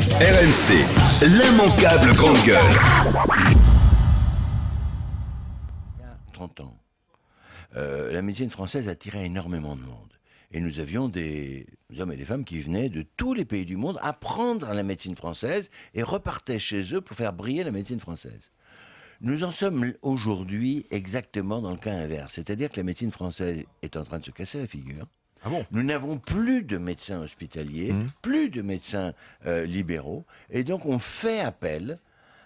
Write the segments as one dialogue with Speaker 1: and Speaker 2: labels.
Speaker 1: RMC, l'immanquable grande gueule.
Speaker 2: Il y a 30 ans, la médecine française attirait énormément de monde. Et nous avions des hommes et des femmes qui venaient de tous les pays du monde apprendre la médecine française et repartaient chez eux pour faire briller la médecine française. Nous en sommes aujourd'hui exactement dans le cas inverse. C'est-à-dire que la médecine française est en train de se casser la figure.
Speaker 3: Ah bon?
Speaker 2: Nous n'avons plus de médecins hospitaliers, plus de médecins libéraux. Et donc on fait appel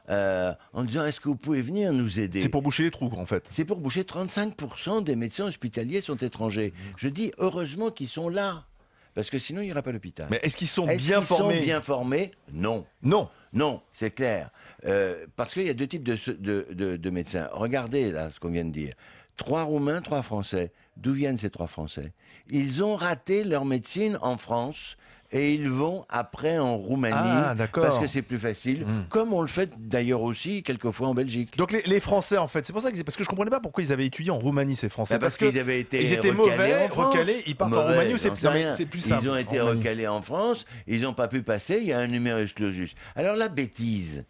Speaker 2: en disant est-ce que vous pouvez venir nous aider?
Speaker 3: C'est pour boucher les trous, en fait.
Speaker 2: C'est pour boucher. 35% des médecins hospitaliers sont étrangers. Je dis heureusement qu'ils sont là. Parce que sinon, il n'y aura pas l'hôpital.
Speaker 3: Mais est-ce qu'ils sont
Speaker 2: Est-ce
Speaker 3: bien
Speaker 2: qu'ils
Speaker 3: formés?
Speaker 2: sont bien formés? Non.
Speaker 3: Non.
Speaker 2: Non, c'est clair. Parce qu'il y a deux types de médecins. Regardez là ce qu'on vient de dire. 3 Roumains, 3 Français. D'où viennent ces 3 Français? Ils ont raté leur médecine en France et ils vont après en Roumanie parce que c'est plus facile, comme on le fait d'ailleurs aussi quelquefois en Belgique.
Speaker 3: Donc les Français, en fait, c'est pour ça que parce que je comprenais pas pourquoi ils avaient étudié en Roumanie, ces Français.
Speaker 2: Parce qu'ils avaient été
Speaker 3: ils étaient mauvais, recalés, ils partent en Roumanie ou c'est plus simple?
Speaker 2: Ils ont été recalés en France, ils n'ont pas pu passer, il y a un numerus clausus. Alors la bêtise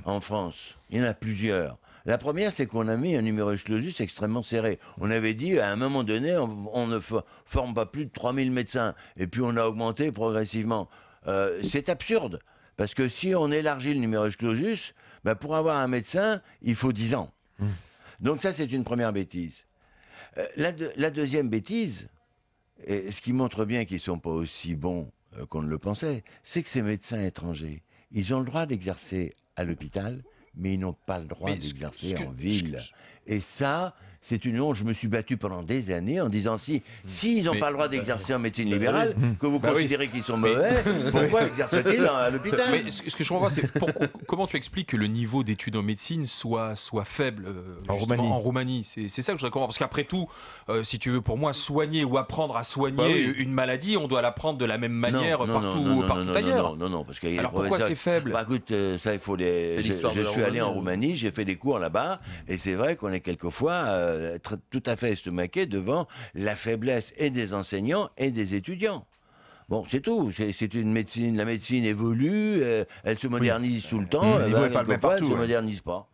Speaker 2: en France, il y en a plusieurs. La première, c'est qu'on a mis un numerus clausus extrêmement serré. On avait dit, à un moment donné, on ne forme pas plus de 3000 médecins. Et puis on a augmenté progressivement. C'est absurde. Parce que si on élargit le numerus clausus, pour avoir un médecin, il faut 10 ans. Donc ça, c'est une première bêtise. La deuxième bêtise, et ce qui montre bien qu'ils ne sont pas aussi bons qu'on ne le pensait, c'est que ces médecins étrangers, ils ont le droit d'exercer à l'hôpital, mais ils n'ont pas le droit d'exercer en ville. Et ça, c'est une honte. Je me suis battu pendant des années en disant s'ils n'ont pas le droit d'exercer en médecine libérale, que vous considérez qu'ils sont mauvais, pourquoi exercent-ils à l'hôpital?
Speaker 4: Mais ce que je comprends pas, c'est comment tu expliques que le niveau d'études en médecine soit faible en Roumanie. C'est ça que je voudrais comprendre. Parce qu'après tout, si tu veux, pour moi, soigner ou apprendre à soigner une maladie, on doit l'apprendre de la même manière partout ailleurs.
Speaker 2: Non, parce que
Speaker 4: alors pourquoi c'est faible?
Speaker 2: Écoute, ça, il faut les. Je suis allé en Roumanie, j'ai fait des cours là-bas, et c'est vrai qu'on est quelquefois tout à fait estomaqué devant la faiblesse et des enseignants et des étudiants. Bon, c'est tout. C'est une médecine. La médecine évolue, elle se modernise tout le temps.
Speaker 3: Le niveau n'est pas le même partout.
Speaker 2: Elle ne se modernise pas.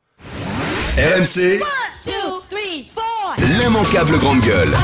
Speaker 1: RMC,
Speaker 5: 1, 2, 3, 4.
Speaker 1: l'immanquable grande gueule.